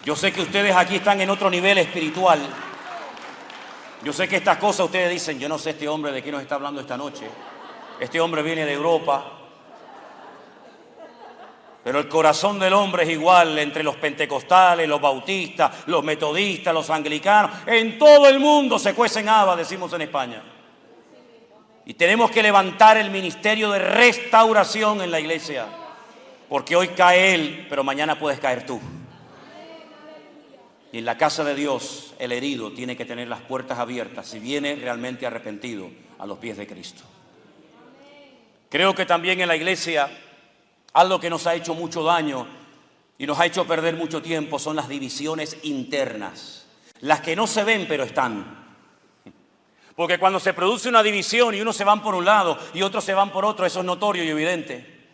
Yo sé que ustedes aquí están en otro nivel espiritual. Yo sé que estas cosas ustedes dicen, yo no sé este hombre de qué nos está hablando esta noche. Este hombre viene de Europa. Pero el corazón del hombre es igual entre los pentecostales, los bautistas, los metodistas, los anglicanos. En todo el mundo se cuecen habas, decimos en España. Y tenemos que levantar el ministerio de restauración en la iglesia. Porque hoy cae él, pero mañana puedes caer tú. Y en la casa de Dios, el herido tiene que tener las puertas abiertas si viene realmente arrepentido a los pies de Cristo. Creo que también en la iglesia, algo que nos ha hecho mucho daño y nos ha hecho perder mucho tiempo son las divisiones internas. Las que no se ven, pero están. Porque cuando se produce una división y unos se van por un lado y otros se van por otro, eso es notorio y evidente.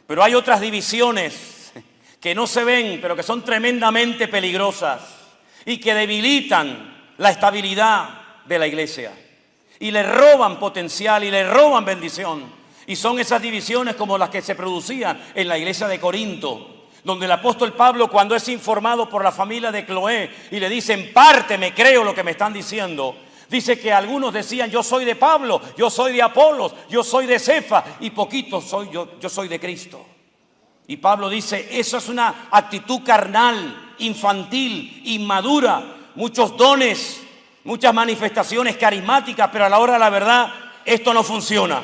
Pero hay otras divisiones que no se ven, pero que son tremendamente peligrosas y que debilitan la estabilidad de la iglesia y le roban potencial y le roban bendición. Y son esas divisiones como las que se producían en la iglesia de Corinto, donde el apóstol Pablo, cuando es informado por la familia de Cloé y le dice, en parte me creo lo que me están diciendo, dice que algunos decían, yo soy de Pablo, yo soy de Apolos, yo soy de Cefa y poquitos soy yo soy de Cristo. Y Pablo dice, eso es una actitud carnal, infantil, inmadura, muchos dones, muchas manifestaciones carismáticas, pero a la hora de la verdad esto no funciona.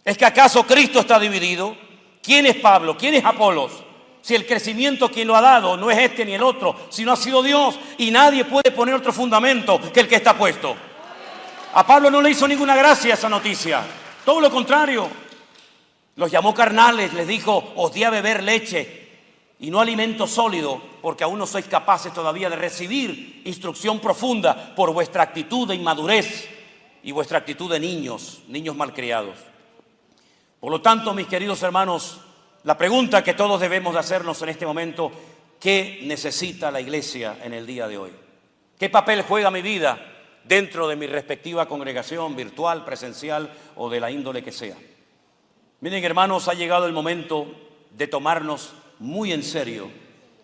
¿Es que acaso Cristo está dividido? ¿Quién es Pablo? ¿Quién es Apolos? Si el crecimiento quien lo ha dado no es este ni el otro, sino ha sido Dios, y nadie puede poner otro fundamento que el que está puesto. A Pablo no le hizo ninguna gracia esa noticia, todo lo contrario. Los llamó carnales, les dijo, os di a beber leche y no alimento sólido, porque aún no sois capaces todavía de recibir instrucción profunda por vuestra actitud de inmadurez y vuestra actitud de niños malcriados. Por lo tanto, mis queridos hermanos, la pregunta que todos debemos de hacernos en este momento, ¿qué necesita la iglesia en el día de hoy? ¿Qué papel juega mi vida dentro de mi respectiva congregación virtual, presencial o de la índole que sea? Miren, hermanos, ha llegado el momento de tomarnos muy en serio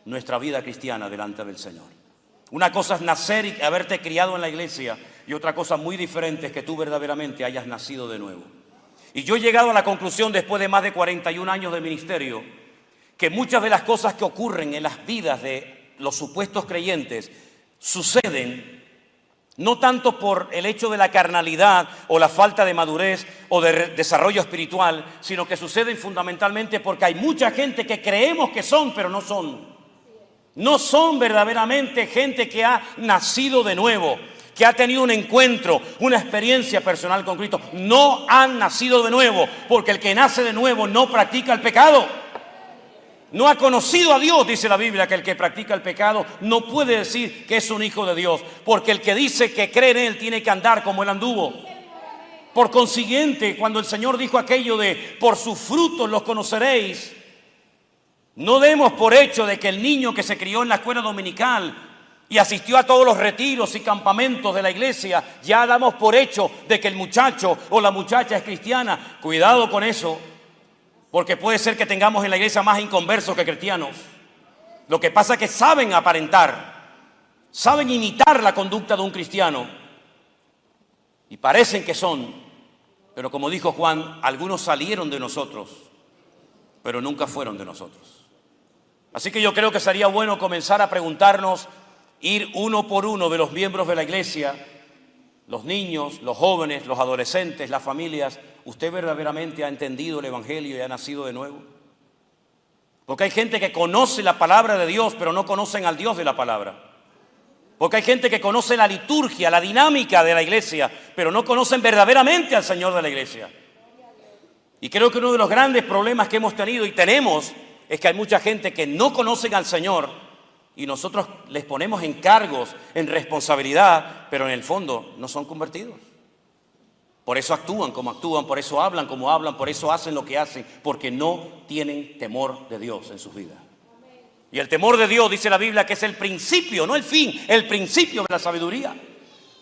nuestra vida cristiana delante del Señor. Una cosa es nacer y haberte criado en la iglesia, y otra cosa muy diferente es que tú verdaderamente hayas nacido de nuevo. Y yo he llegado a la conclusión, después de más de 41 años de ministerio, que muchas de las cosas que ocurren en las vidas de los supuestos creyentes suceden no tanto por el hecho de la carnalidad o la falta de madurez o de desarrollo espiritual, sino que suceden fundamentalmente porque hay mucha gente que creemos que son, pero no son. No son verdaderamente gente que ha nacido de nuevo, que ha tenido un encuentro, una experiencia personal con Cristo. No han nacido de nuevo, porque el que nace de nuevo no practica el pecado. No ha conocido a Dios, dice la Biblia, que el que practica el pecado no puede decir que es un hijo de Dios, porque el que dice que cree en Él tiene que andar como Él anduvo. Por consiguiente, cuando el Señor dijo aquello de por sus frutos los conoceréis, no demos por hecho de que el niño que se crió en la escuela dominical y asistió a todos los retiros y campamentos de la iglesia, ya damos por hecho de que el muchacho o la muchacha es cristiana. Cuidado con eso, porque puede ser que tengamos en la iglesia más inconversos que cristianos. Lo que pasa es que saben aparentar, saben imitar la conducta de un cristiano y parecen que son, pero como dijo Juan, algunos salieron de nosotros, pero nunca fueron de nosotros. Así que yo creo que sería bueno comenzar a preguntarnos, ir uno por uno de los miembros de la iglesia, los niños, los jóvenes, los adolescentes, las familias. ¿Usted verdaderamente ha entendido el evangelio y ha nacido de nuevo? Porque hay gente que conoce la palabra de Dios, pero no conocen al Dios de la palabra. Porque hay gente que conoce la liturgia, la dinámica de la iglesia, pero no conocen verdaderamente al Señor de la iglesia. Y creo que uno de los grandes problemas que hemos tenido y tenemos es que hay mucha gente que no conocen al Señor y nosotros les ponemos encargos, en responsabilidad, pero en el fondo no son convertidos. Por eso actúan como actúan, por eso hablan como hablan, por eso hacen lo que hacen, porque no tienen temor de Dios en sus vidas. Y el temor de Dios, dice la Biblia, que es el principio, no el fin, el principio de la sabiduría.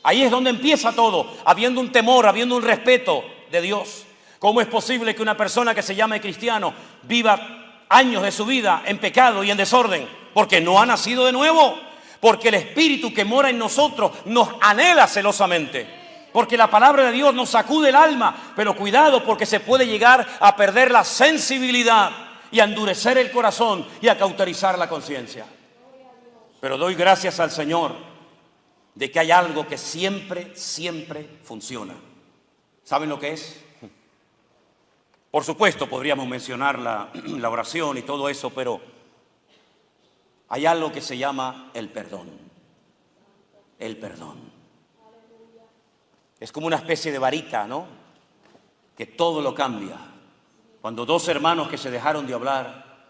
Ahí es donde empieza todo, habiendo un temor, habiendo un respeto de Dios. ¿Cómo es posible que una persona que se llame cristiano viva años de su vida en pecado y en desorden? Porque no ha nacido de nuevo, porque el Espíritu que mora en nosotros nos anhela celosamente, porque la palabra de Dios nos sacude el alma, pero cuidado porque se puede llegar a perder la sensibilidad y a endurecer el corazón y a cauterizar la conciencia. Pero doy gracias al Señor de que hay algo que siempre, siempre funciona. ¿Saben lo que es? Por supuesto, podríamos mencionar la oración y todo eso, pero hay algo que se llama el perdón. El perdón. Es como una especie de varita, ¿no? Que todo lo cambia. Cuando dos hermanos que se dejaron de hablar,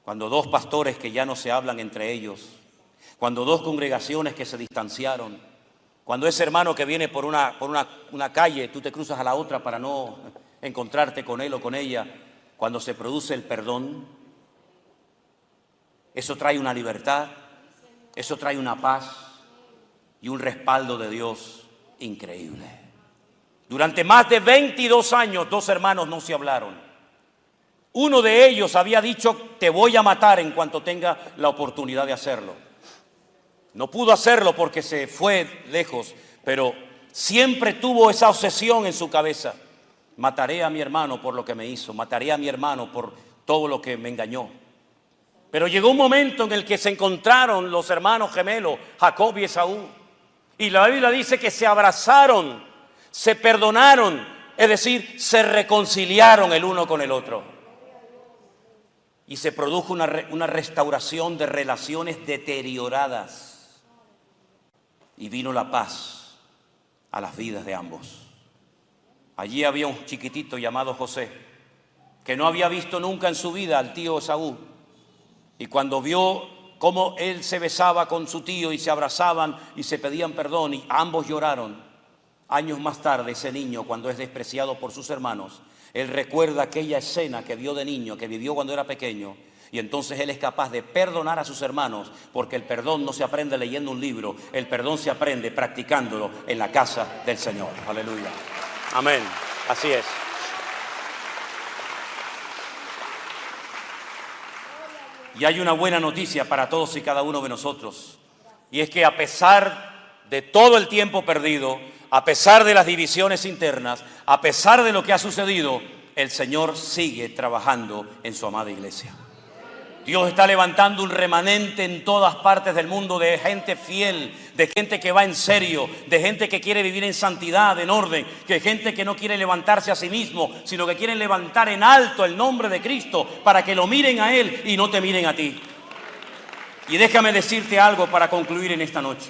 cuando dos pastores que ya no se hablan entre ellos, cuando dos congregaciones que se distanciaron, cuando ese hermano que viene por una calle, tú te cruzas a la otra para no encontrarte con él o con ella, cuando se produce el perdón, eso trae una libertad, eso trae una paz y un respaldo de Dios increíble. Durante más de 22 años, dos hermanos no se hablaron. Uno de ellos había dicho, te voy a matar en cuanto tenga la oportunidad de hacerlo. No pudo hacerlo porque se fue lejos, pero siempre tuvo esa obsesión en su cabeza. Mataré a mi hermano por lo que me hizo, mataré a mi hermano por todo lo que me engañó. Pero llegó un momento en el que se encontraron los hermanos gemelos, Jacob y Esaú. Y la Biblia dice que se abrazaron, se perdonaron, es decir, se reconciliaron el uno con el otro. Y se produjo una restauración de relaciones deterioradas. Y vino la paz a las vidas de ambos. Allí había un chiquitito llamado José, que no había visto nunca en su vida al tío Esaú. Y cuando vio cómo él se besaba con su tío y se abrazaban y se pedían perdón y ambos lloraron, años más tarde ese niño, cuando es despreciado por sus hermanos, él recuerda aquella escena que vio de niño, que vivió cuando era pequeño, y entonces él es capaz de perdonar a sus hermanos, porque el perdón no se aprende leyendo un libro, el perdón se aprende practicándolo en la casa del Señor. Aleluya. Amén. Así es. Y hay una buena noticia para todos y cada uno de nosotros, y es que a pesar de todo el tiempo perdido, a pesar de las divisiones internas, a pesar de lo que ha sucedido, el Señor sigue trabajando en su amada iglesia. Dios está levantando un remanente en todas partes del mundo de gente fiel, de gente que va en serio, de gente que quiere vivir en santidad, en orden, de gente que no quiere levantarse a sí mismo, sino que quieren levantar en alto el nombre de Cristo para que lo miren a Él y no te miren a ti. Y déjame decirte algo para concluir en esta noche.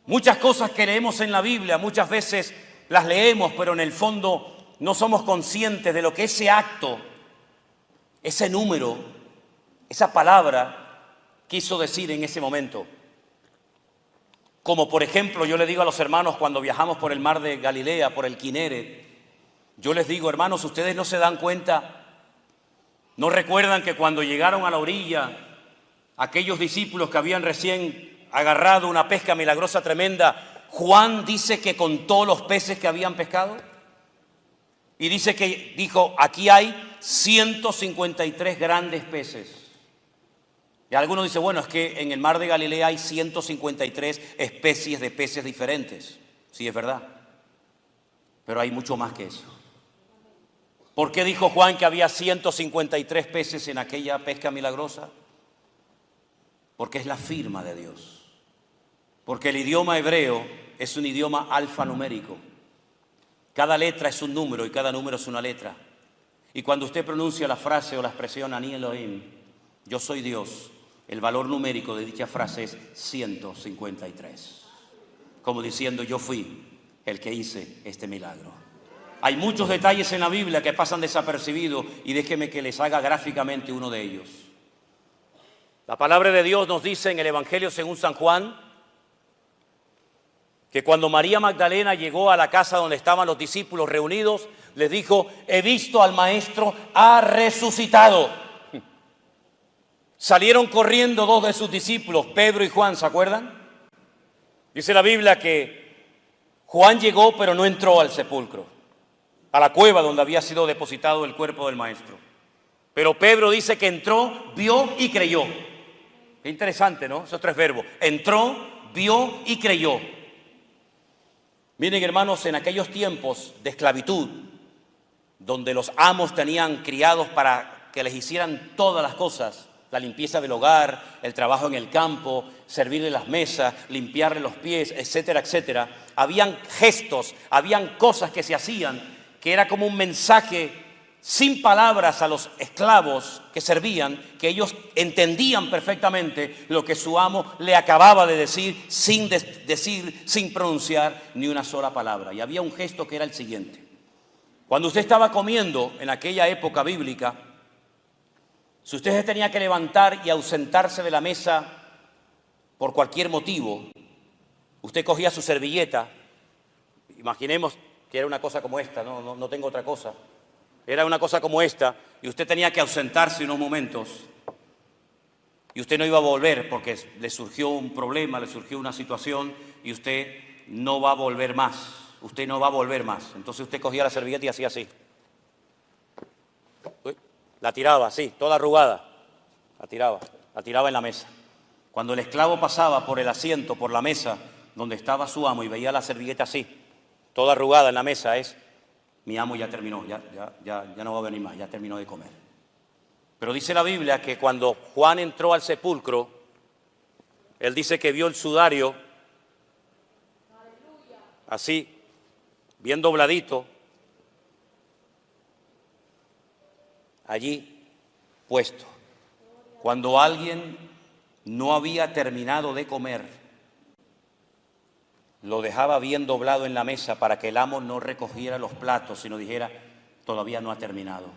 Muchas cosas que leemos en la Biblia, muchas veces las leemos, pero en el fondo no somos conscientes de lo que ese acto, ese número, esa palabra quiso decir en ese momento. Como por ejemplo, yo le digo a los hermanos cuando viajamos por el mar de Galilea, por el Kineret, yo les digo, hermanos, ustedes no se dan cuenta, no recuerdan que cuando llegaron a la orilla aquellos discípulos que habían recién agarrado una pesca milagrosa tremenda, Juan dice que contó los peces que habían pescado y dice que dijo, aquí hay 153 grandes peces. Y algunos dicen, bueno, es que en el mar de Galilea hay 153 especies de peces diferentes. Sí, es verdad, pero hay mucho más que eso. ¿Por qué dijo Juan que había 153 peces en aquella pesca milagrosa? Porque es la firma de Dios. Porque el idioma hebreo es un idioma alfanumérico. Cada letra es un número y cada número es una letra. Y cuando usted pronuncia la frase o la expresión Ani Elohim, yo soy Dios, el valor numérico de dicha frase es 153. Como diciendo, yo fui el que hice este milagro. Hay muchos detalles en la Biblia que pasan desapercibidos y déjeme que les haga gráficamente uno de ellos. La palabra de Dios nos dice en el Evangelio según San Juan que cuando María Magdalena llegó a la casa donde estaban los discípulos reunidos, les dijo, he visto al Maestro, ha resucitado. Salieron corriendo dos de sus discípulos, Pedro y Juan, ¿se acuerdan? Dice la Biblia que Juan llegó pero no entró al sepulcro, a la cueva donde había sido depositado el cuerpo del Maestro. Pero Pedro dice que entró, vio y creyó. Qué interesante, ¿no? Esos tres verbos. Entró, vio y creyó. Miren, hermanos, en aquellos tiempos de esclavitud, donde los amos tenían criados para que les hicieran todas las cosas, la limpieza del hogar, el trabajo en el campo, servirle las mesas, limpiarle los pies, etcétera, etcétera, habían gestos, habían cosas que se hacían, que era como un mensaje sin palabras a los esclavos que servían, que ellos entendían perfectamente lo que su amo le acababa de decir sin pronunciar ni una sola palabra. Y había un gesto que era el siguiente. Cuando usted estaba comiendo en aquella época bíblica, si usted se tenía que levantar y ausentarse de la mesa por cualquier motivo, usted cogía su servilleta, imaginemos que era una cosa como esta, no tengo otra cosa. Era una cosa como esta y usted tenía que ausentarse unos momentos y usted no iba a volver porque le surgió un problema, le surgió una situación y usted no va a volver más. Usted no va a volver más. Entonces usted cogía la servilleta y hacía así. La tiraba así, toda arrugada. La tiraba en la mesa. Cuando el esclavo pasaba por el asiento, por la mesa donde estaba su amo y veía la servilleta así, toda arrugada en la mesa, mi amo ya terminó, ya no va a venir más, ya terminó de comer. Pero dice la Biblia que cuando Juan entró al sepulcro, él dice que vio el sudario así, bien dobladito, allí puesto. Cuando alguien no había terminado de comer, lo dejaba bien doblado en la mesa para que el amo no recogiera los platos, sino dijera, todavía no ha terminado.